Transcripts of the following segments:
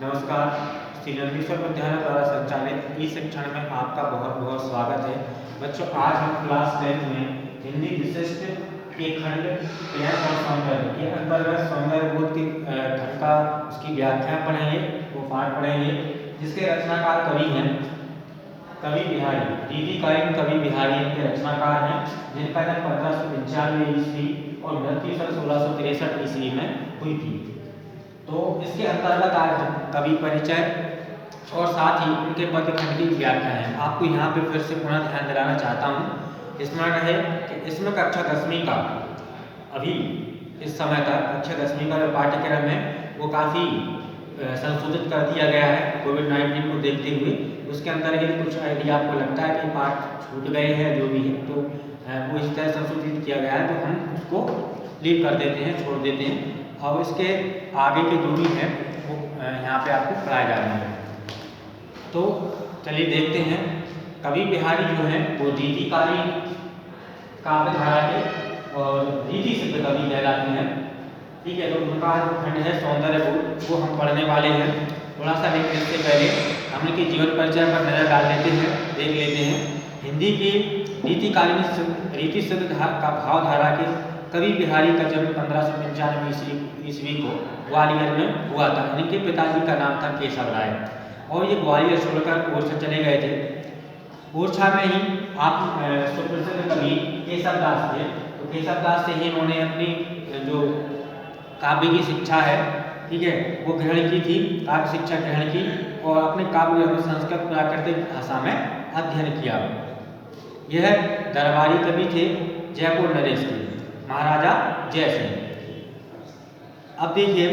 नमस्कार। श्री नंदीश्वर विद्यालय द्वारा संचालित ई शिक्षण में आपका बहुत बहुत स्वागत है। बच्चों, आज हम क्लास 10 में हिंदी विशिष्ट के खंड प्रेम और सौंदर्य के अंतर्गत सौंदर्य बोध के खंड का उसकी व्याख्या पढ़ेंगे, वो पाठ पढ़ेंगे, जिसके रचनाकार कवि हैं कवि बिहारी। रीतिकालीन कवि बिहारी इनके रचनाकार हैं, जिनका जन्म 1595 ईस्वी और मृत्यु सन 1663 ईस्वी में हुई थी। तो इसके अंतर्गत आज कवि परिचय और साथ ही उनके पद्य खंड की व्याख्या है। आपको यहाँ पे फिर से पुनः ध्यान दिलाना चाहता हूँ, स्मरण रहे कि इसमें कक्षा 10वीं का अभी इस समय तक कक्षा 10वीं का जो पाठ्यक्रम है वो काफ़ी संशोधित कर दिया गया है कोविड-19 को देखते हुए। उसके अंतर्गत कुछ आइडिया आपको लगता है कि पाठ छूट गए हैं जो भी है, तो वो इस तरह संशोधित किया गया है, तो हम उसको लीव कर देते हैं, छोड़ देते हैं। और इसके आगे के जो भी हैं वो यहाँ पे आपको पढ़ाए जा रहे हैं। तो चलिए देखते हैं। कवि बिहारी जो हैं वो रीतिकालीन काव्य धारा के और रीति सिद्ध कवि कहलाते हैं। ठीक है, तो उनका जो खंड है सौंदर्य बोध वो हम पढ़ने वाले हैं। थोड़ा सा देखने से पहले हम इनके जीवन परिचय पर नजर डाल लेते हैं, देख लेते हैं। हिंदी की रीतिकालीन रीति सिद्ध का भावधारा के कवि बिहारी का जन्म 1595 ईस्वी को ग्वालियर में हुआ था। इनके पिताजी का नाम था केशव राय और ये ग्वालियर छोड़कर ओरछा चले गए थे। ओरछा में ही आप सुप्रसिद्ध कवि केशव दास थे, तो केशव दास से ही इन्होंने अपनी जो काव्य की शिक्षा है, ठीक है, वो ग्रहण की थी, काव्य शिक्षा ग्रहण की और अपने काव्य में संस्कृत प्राकृतिक भाषा में अध्ययन किया। यह दरबारी कवि थे जयपुर नरेश के महाराजा जय सिंह। अब देखिए,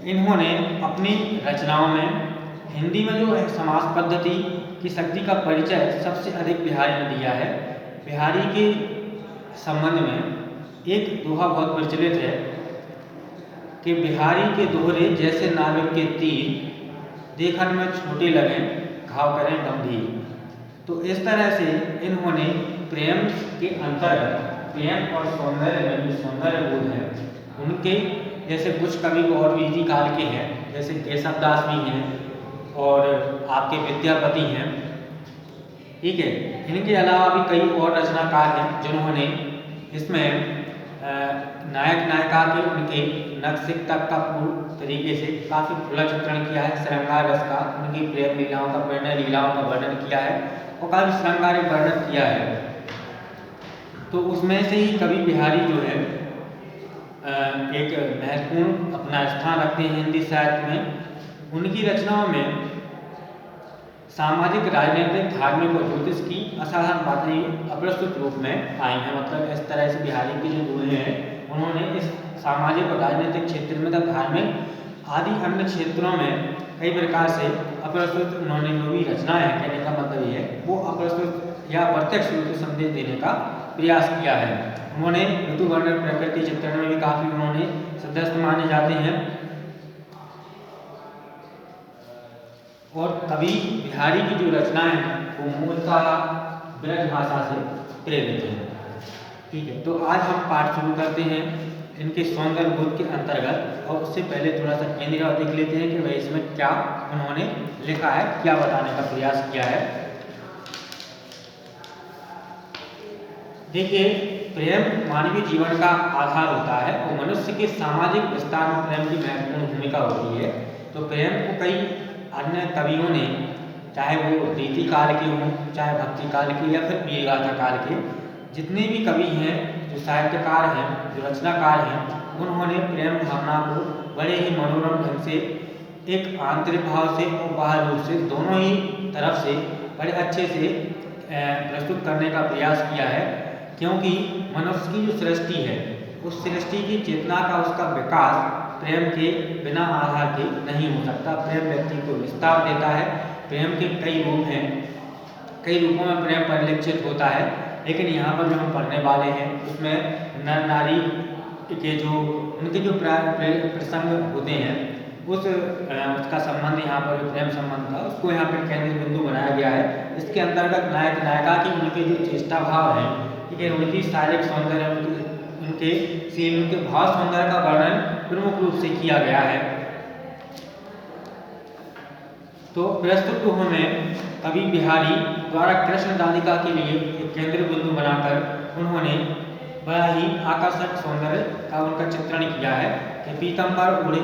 इन्होंने अपनी रचनाओं में हिंदी में जो है समास पद्धति की शक्ति का परिचय सबसे अधिक बिहारी ने दिया है। बिहारी के संबंध में एक दोहा बहुत प्रचलित है कि बिहारी के दोहरे जैसे नाविक के तीर, देखन में छोटे लगे घाव करें गंभीर। तो इस तरह से इन्होंने प्रेम के अंतर्गत प्रेम और सौंदर्य में जो सौंदर्य बोध है उनके, जैसे कुछ कवि और रीति काल के हैं, जैसे केशव दास भी हैं और आपके विद्यापति हैं, ठीक है। इनके अलावा भी कई और रचनाकार हैं जिन्होंने इसमें नायक नायिका के उनके नक्सिक तक का पूर्ण तरीके से काफ़ी खुला चित्रण किया है। श्रृंगार रस का, उनकी प्रेम लीलाओं का, प्रेरणा लीलाओं का वर्णन किया है और काफ़ी श्रृंगारिक वर्णन किया है। तो उसमें से ही कवि बिहारी जो है एक महत्वपूर्ण अपना स्थान रखते हैं हिंदी साहित्य में। उनकी रचनाओं में सामाजिक, राजनीतिक, धार्मिक और ज्योतिष की असाधारण बातें अप्रस्तुत रूप में आई हैं। मतलब इस तरह से बिहारी के जो दोहे हैं उन्होंने इस सामाजिक और राजनीतिक क्षेत्र में तथा धार्मिक आदि अन्य क्षेत्रों में कई प्रकार से अप्रस्तुत उन्होंने जो भी रचनाएं हैं, कहने का मतलब ये है वो अप्रस्तुत या प्रत्यक्ष रूप से संदेश देने का प्रयास किया है। उन्होंने ऋतु वर्णन, प्रकृति चित्रण में भी काफ़ी उन्होंने सिद्धस्त माने जाते हैं और कवि बिहारी की जो रचनाएं हैं वो मूलतः ब्रज भाषा से प्रेरित हैं। ठीक है, तो आज हम पाठ शुरू करते हैं इनके सौंदर्य बोध के अंतर्गत। और उससे पहले थोड़ा सा केंद्र देख लेते हैं कि भाई इसमें क्या उन्होंने लिखा है, क्या बताने का प्रयास किया है। देखिए, प्रेम मानवीय जीवन का आधार होता है और मनुष्य के सामाजिक विस्तार में प्रेम की महत्वपूर्ण भूमिका होती है। तो प्रेम को कई अन्य कवियों ने, चाहे वो रीति काल के हों, चाहे भक्ति काल के या फिर वीर गाथा काल के, जितने भी कवि हैं, जो साहित्यकार हैं, जो रचनाकार हैं, उन्होंने प्रेम भावना को बड़े ही मनोरम ढंग से, एक आंतरिक भाव से और बाहर रूप से, दोनों ही तरफ से बड़े अच्छे से प्रस्तुत करने का प्रयास किया है। क्योंकि मनुष्य की जो सृष्टि है उस सृष्टि की चेतना का, उसका विकास प्रेम के बिना आधार के नहीं हो सकता। प्रेम व्यक्ति को विस्तार देता है। प्रेम के कई रूप हैं, कई रूपों में प्रेम परिलक्षित होता है, लेकिन यहाँ पर जो हम पढ़ने वाले हैं उसमें नर नारी के जो उनके जो प्रसंग होते हैं उसका संबंध, यहाँ पर जो प्रेम संबंध था उसको यहाँ पर केंद्र बिंदु बनाया गया है। इसके अंतर्गत नायक नायिका की उनके जो चेष्टा भाव हैं, ठीक है, उनकी शारीरिक सौंदर्य, उनके भाव सौंदर्य का वर्णन प्रमुख रूप से किया गया है। तो प्रस्तुत तो हमें कवि बिहारी द्वारा कृष्ण राधिका के लिए एक केंद्र बिंदु बनाकर उन्होंने बड़ा ही आकर्षक सौंदर्य का उनका चित्रण किया है कि पीताम्बर ओढ़े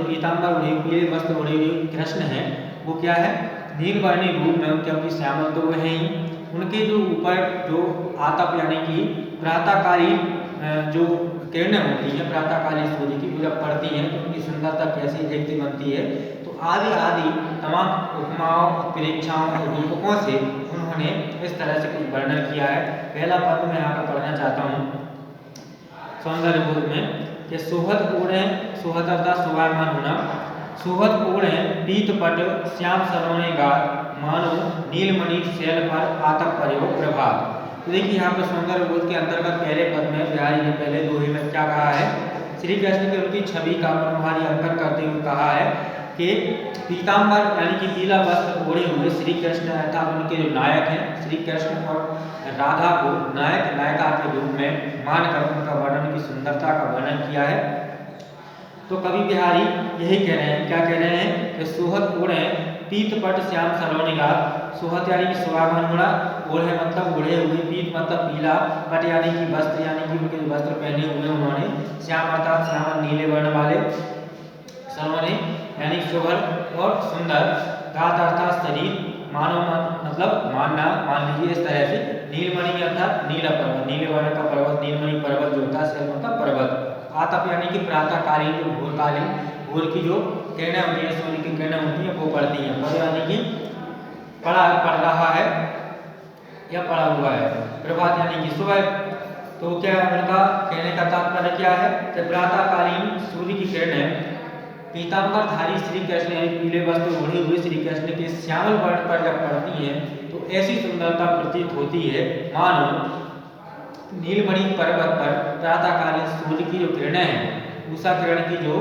पीले वस्त्र ओढ़े हुए कृष्ण हैं, वो क्या है नीलवर्णी रूप में, क्योंकि श्यामल तो वो है ही। उनके जो ऊपर जो आतप यानी कि प्रातःकालीन जो किरणें होती हैं प्रातःकालीन सूर्य की, वो जब पड़ती हैं तो उनकी सुंदरता कैसी देखती बनती है। तो आदि आदि तमाम उपमाओं प्रेक्षाओं और रूपकों से उन्होंने इस तरह से कुछ वर्णन किया है। पहला पद मैं यहाँ पर पढ़ना चाहता हूँ सौंदर्य बोध में कि सुहद ओढ़े, सुहद अर्थात शोभायमान होना, सुहद ओढ़े पीत पट श्याम सलोने गार, मानो नीलमणि शैल पर आतप प्रयोग प्रभात। तो देखिए यहाँ पर सौंदर्य बोध के अंतर्गत पहले पद में बिहारी ने पहले दोहे में क्या कहा है, श्री कृष्ण की उनकी छवि का मनोहारी अंकन करते हुए कहा है कि पीताम्बर यानी कि पीला वस्त्र ओढ़े हुए श्री कृष्ण अर्थात उनके जो नायक हैं श्री कृष्ण और राधा को नायक नायिका के रूप में मानकर उनका वर्णन की सुंदरता का वर्णन किया है। तो कवि बिहारी यही कह रहे हैं, क्या कह रहे हैं कि सुहद ओढ़े पीत पट श्याम सलोनी गाल, सुहद यानी कि शोभायमान होना, ओढ़े मतलब ओढ़े हुए, पीत मतलब पीला, पट यानी कि वस्त्र यानी कि उनके वस्त्र पहने हुए उन्होंने, श्याम अर्थात श्याम नीले वर्ण वाले, सलोने यानी शोभन और सुंदर, गात अर्थात शरीर, मानो मतलब मानना, मान लीजिए इस तरह से, नीलमणि अर्थात नीला पर्वत, नीले वर्ण का पर्वत नीलमणि पर्वत जो होता है शैल मतलब पर्वत, आतप यानी कि प्रातःकालीन जो भोरकालीन भोर की जो किरणें होती है सूर्य की किरणें होती हैं वो पड़ती हैं, पद यानी कि पड़ रहा है या पड़ा हुआ है, प्रभात यानी कि सुबह। तो क्या उनका कहने का तात्पर्य क्या है कि प्रातःकालीन सूर्य की किरणें पीताम्बरधारी श्री कृष्ण यानी पीले वस्त्र ओढ़े हुए श्री कृष्ण के श्यामल वर्ण पर जब पड़ती हैं तो ऐसी सुंदरता प्रतीत होती है मानो नीलमणि पर्वत पर प्रातःकालीन सूर्य की जो किरणें हैं, उषा किरण की जो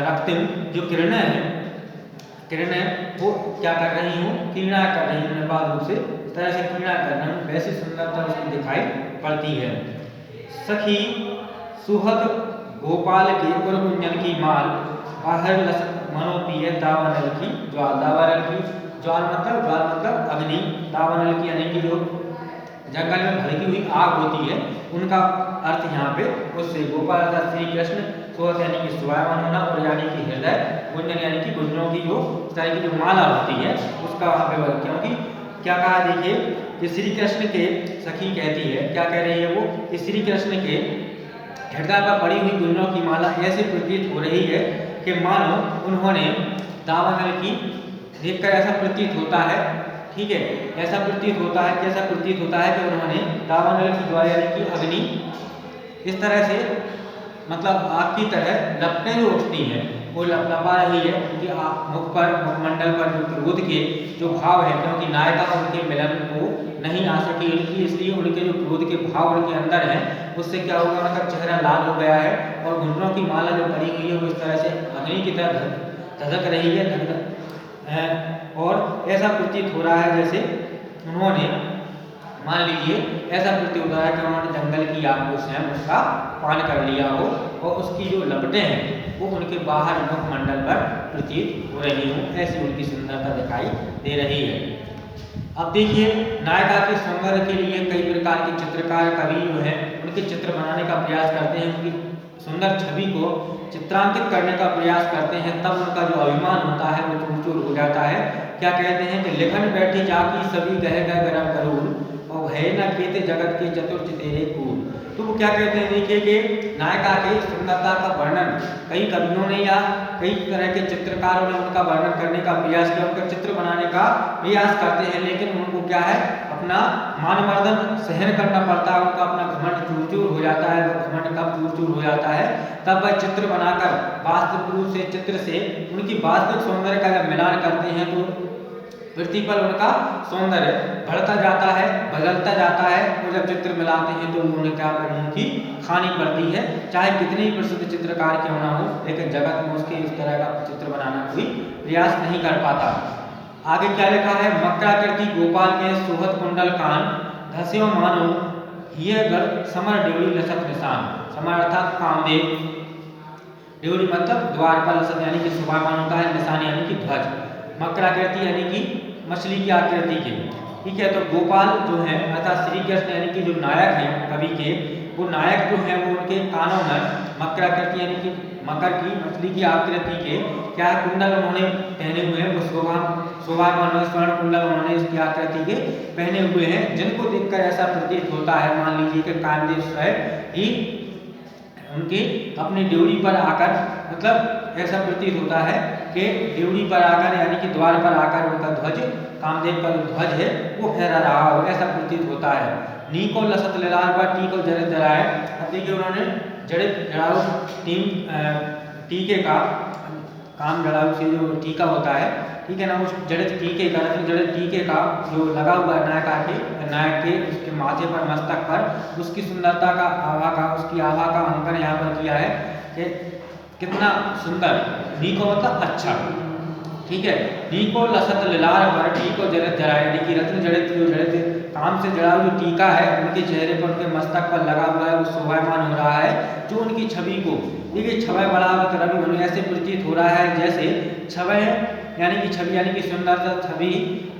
रक्तिम जो किरणें वो क्या कर रही हूँ, किरणा कर रही हूँ, निर्बाध रूप से इस तरह से किरणा कर रही हूँ, वैसी सुंदरता उसकी दिखाई पड़ती है। सखी सुहद गोपाल के गुरकुंजन की माल, बाहर मनोपिय दावानल की ज्वाल, दावानल की ज्वाल मतलब अग्नि, दावानल की यानी कि जो जंगल में भड़की हुई आग होती है उनका अर्थ यहाँ पे उससे, गोपाल अर्थात श्री कृष्ण, सुहद यानी कि शोभायमान होना और यानी कि हृदय, गुंजन यानी कि गुंजनों की जो इस तरह की जो माला होती है उसका वहाँ पे वर्ग, क्योंकि क्या कहा देखिए कि श्री कृष्ण के सखी कहती है, क्या कह रही है वो कि श्री कृष्ण के हृदय पर पड़ी हुई गुंजनों की माला ऐसे प्रतीत हो रही है कि मानो उन्होंने दावानल की देखकर ऐसा प्रतीत होता है, ठीक है, ऐसा प्रतीत होता है, कैसा प्रतीत होता है कि उन्होंने दावानल की ज्वाला यानी कि अग्नि इस तरह से मतलब आग की तरह लपटें जो उठती हैं वो लपा रही है, क्योंकि मुख पर मुखमंडल पर जो क्रोध के जो भाव है, क्योंकि नायिका उनके मिलन को नहीं आ सकी उनकी, इसलिए उनके जो क्रोध के भाव उनके अंदर हैं उससे क्या होगा उनका चेहरा लाल हो गया है और गुंजनों की माला जो पड़ी हुई है वो इस तरह से अग्नि की तरह धधक रही है, और ऐसा प्रतीत हो रहा है जैसे उन्होंने, मान लीजिए ऐसा प्रतीत हो रहा है कि उन्होंने जंगल की आग को स्वयं उसका पान कर लिया हो और उसकी जो लपटें हैं वो उनके बाहर मुखमंडल पर प्रतीत हो रही हो, ऐसी उनकी सुंदरता दिखाई दे रही है। अब देखिए नायिका के सौंदर्य के लिए कई प्रकार के चित्रकार कवि जो है उनके चित्र बनाने का प्रयास करते हैं, उनकी सुंदर छवि को चित्रांकित करने का प्रयास करते हैं, तब उनका जो अभिमान होता है वो चूर चूर हो जाता है। क्या कहते हैं कि लिखन बैठी जाकी सभी कह गए गरम करूर और है न केते जगत के चतुर्थ तेरे कूल। तो वो क्या कहते हैं देखिए कि नायिका के सुंदरता का वर्णन कई कवियों ने या कई तरह के चित्रकारों ने उनका वर्णन करने का प्रयास किया, उनका चित्र बनाने का प्रयास करते हैं, लेकिन उनको क्या है अपना मानमर्दन सहन करना पड़ता है, उनका अपना घमंड चूर चूर हो जाता है। वो घमंड कब चूर चूर हो जाता है तब वह चित्र बनाकर वास्तविक रूप से चित्र से उनकी वास्तविक सौंदर्य का जब मिलान करते हैं तो पृथ्वी पर उनका सौंदर्य बढ़ता जाता है, बदलता जाता है, और जब चित्र मिलाते हैं तो उन्हें क्या उनकी खानी पड़ती है, चाहे कितने ही प्रसिद्ध चित्रकार क्यों ना हो, लेकिन जगत में उसके इस तरह का चित्र बनाना कोई प्रयास नहीं कर पाता। आगे क्या लिखा है, मकराकृति गोपाल के सुहद कुंडल कान, धस्यो मानो ये गढ़ समर ड्योरी लसक निशान। समर अर्थात कामदेव, ड्योरी मतलब द्वार पर लसक यानी कि शोभायमान होता है, निशान यानी कि ध्वज। मकराकृति यानी कि मछली की आकृति के। ठीक है, तो गोपाल जो है अर्थात श्री कृष्ण यानी कि जो नायक हैं कवि के, वो नायक जो है वो उनके कानों में मकराकृति यानी कि मकर की मछली की आकृति के क्या कुंडल उन्होंने पहने हुए हैं, वो शोभायमान स्वर्ण कुंडल उन्होंने इसकी आकृति के पहने हुए हैं, जिनको देखकर ऐसा प्रतीत होता है, मान लीजिए कि कामदेव स्वयं ही उनकी अपनी ड्योढ़ी पर आकर, मतलब ऐसा प्रतीत होता है कि ड्योढ़ी पर आकर यानी कि द्वार पर आकर उनका ध्वज, कामदेव का ध्वज है वो फहरा रहा हो, ऐसा प्रतीत होता है। नी को लसत लिलार पर टी को जड़ित जड़ाए। अब देखिए उन्होंने जड़ित जड़ाऊ टीके का काम, जड़ाऊ से जो टीका होता है, ठीक है ना, उस जड़ित टीके का, जड़ित टीके का जो लगा हुआ है नायक के उसके माथे पर, मस्तक पर, उसकी सुंदरता का आभा का, उसकी आभा का अंकन यहाँ पर किया है कि कितना सुंदर। नी को मतलब अच्छा, ठीक है। नी को लसत लिलार पर टी को जड़ित जड़ाए, यानी कि रत्न जड़ित जो जड़ित काम से जड़ा जो टीका है उनके चेहरे पर, उनके मस्तक पर लगा हुआ है, वो शोभायमान हो रहा है, जो उनकी छवि को, देखिए छवय बढ़ावत रवि बनो, ऐसे प्रतीत हो रहा है जैसे छवय यानी कि छवि यानी कि सुंदरता छवि,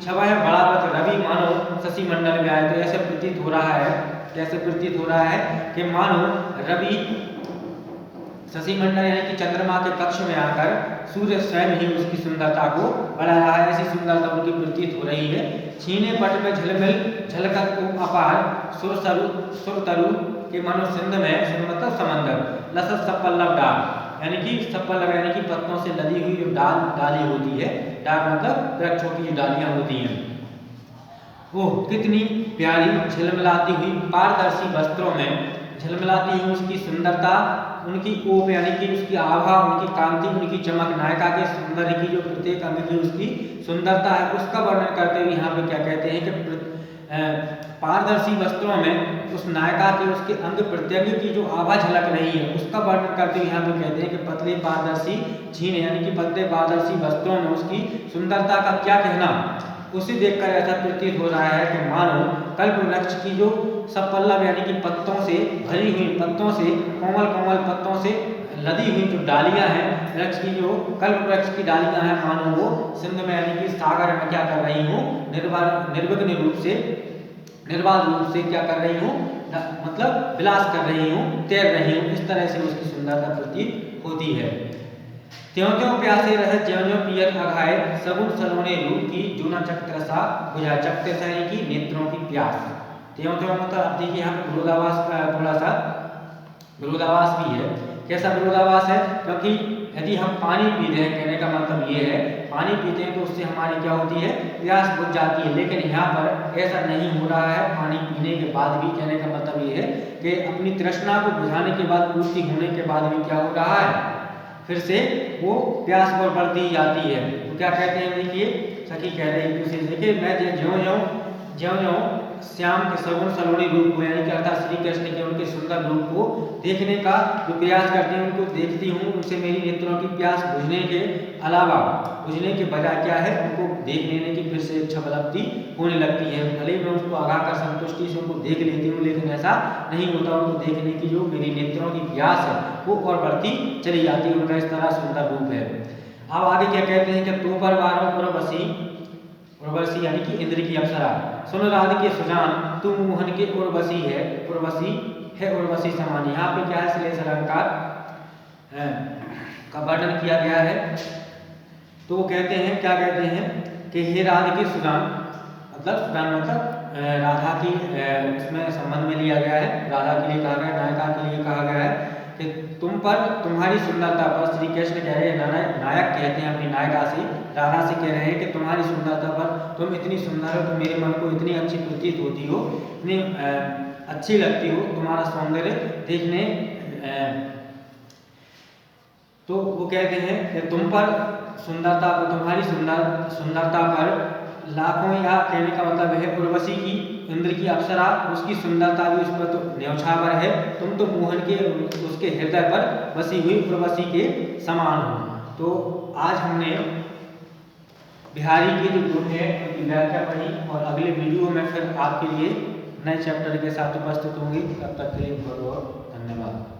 छवय बढ़ावत रवि मानो शशि मंडल में आए, तो ऐसे प्रतीत हो रहा है, कैसे प्रतीत हो रहा है कि मानो रवि शशि मंडल यानी कि चंद्रमा के कक्ष में आकर सूर्य स्वयं ही उसकी सुंदरता को बढ़ा रहा है, ऐसी सुंदरता उनकी प्रतीत हो रही है। छीने पट में झलमिल झलकत को अपार सुरतरु के मनो सिंध में, सिंध मतलब समंदर, लसत सपल्लव डाल, यानी कि सपल्लव यानी कि पत्तों से लदी हुई जो डाली होती है, डाल मतलब वृक्षों की जो डालियां होती हैं, वो कितनी प्यारी झिलमिलाती हुई पारदर्शी वस्त्रों में, झिलमिलाती हुई उसकी सुंदरता, उनकी ओप यानी कि उसकी आभा, उनकी कांति, उनकी चमक, नायिका के सौंदर्य की जो प्रत्येक अंग की उसकी सुंदरता है, उसका वर्णन करते हुए यहाँ पे क्या कहते हैं कि पारदर्शी वस्त्रों में उस नायिका के, उसके अंग प्रत्यंग की जो आभा झलक रही है, उसका वर्णन करते हुए यहाँ पे कहते हैं कि पतले पारदर्शी छीने यानी कि पतले पारदर्शी वस्त्रों में उसकी सुंदरता का क्या कहना। उसे देखकर ऐसा प्रतीत हो रहा है कि मानो कल्प वृक्ष की जो सपल्लव यानी कि पत्तों से भरी हुई, पत्तों से कोमल कोमल पत्तों से लदी हुई जो डालियां हैं वृक्ष की, जो कल्प वृक्ष की डालियां हैं, मानो वो सिंध में यानी कि सागर में क्या कर रही हूँ, निर्विघ्न रूप से, निर्बाध रूप से क्या कर रही हूँ, मतलब विलास कर रही हूँ, तैर रही हूँ, इस तरह से उसकी सुंदरता प्रतीत होती है। त्यों त्यों प्यासे रह ज्यों ज्यों पियत अघाए, सगुन सलोने रूप की जूना चक्रसा बुझा, चक्रसा यानी कि नेत्रों की प्यास। त्यों त्यों मतलब देखिए यहाँ पे विरोधाभास, थोड़ा सा विरोधाभास भी है। कैसा विरोधाभास है, क्योंकि यदि हम पानी पीते हैं, कहने का मतलब ये है पानी पीते हैं तो उससे हमारी क्या होती है, प्यास बुझ जाती है, लेकिन यहाँ पर ऐसा नहीं हो रहा है। पानी पीने के बाद भी, कहने का मतलब ये है कि अपनी तृष्णा को बुझाने के बाद, पूर्ति होने के बाद भी क्या हो रहा है, फिर से वो प्यास और बढ़ती जाती है। तो क्या कहते हैं, देखिए सखी कह रहे हैं एक दूसरे से कि मैं ज्यों ज्यों श्याम के सगुन सलोनी रूप को, यानी कि अर्थात श्री कृष्ण के उनके सुंदर रूप को देखने का जो प्रयास करती हूँ, उनको देखती हूँ, उनसे मेरी नेत्रों की प्यास बुझने के अलावा, बुझने के बजाय क्या है, उनको देख लेने की फिर से इच्छा बलब्धि होने लगती है। भले ही मैं उसको आगा कर संतुष्टि से उनको देख लेती हूँ, लेकिन ऐसा नहीं होता, उनको देखने की जो मेरी नेत्रों की प्यास है वो और बढ़ती चली जाती है। उनका इस तरह सुंदर रूप है। अब आगे क्या कहते हैं कि तो पर वारों उर्वशी यानी कि इंद्र की अप्सरा, सुन राध के सुजान तू मोहन के उर्वशी है, उर्वशी समान। यहाँ पे क्या है, श्लेष अलंकार का वर्णन किया गया है। तो वो कहते हैं, क्या कहते हैं कि हे राध के सुजान, मतलब राधा की इसमें संबंध में लिया गया है, राधा के लिए कहा गया, नायिका के लिए कहा गया है कि तुम पर, तुम्हारी सुंदरता पर, श्री कृष्ण कह रहे हैं, नायक कहते हैं अपनी नायिका से, राधा से कह रहे हैं कि तुम्हारी सुंदरता पर, तुम इतनी सुंदर हो, तुम मेरे मन को इतनी अच्छी प्रतीत होती हो, इतनी अच्छी लगती हो, तुम्हारा सौंदर्य देखने। तो वो कहते हैं कि तुम पर सुंदरता पर, तुम्हारी सुंदरता पर लाखों, या कहने का मतलब है उर्वशी की, इंद्र की अप्सरा, उसकी सुंदरता भी उस पर तो न्यौछावर है, तुम तो मोहन के उसके हृदय पर बसी हुई उर्वशी के समान हो। तो आज हमने बिहारी के जो गुण है उनकी व्याख्या पढ़ी, और अगले वीडियो में फिर आपके लिए नए चैप्टर के साथ उपस्थित होंगी। तब तक के लिए बहुत बहुत धन्यवाद।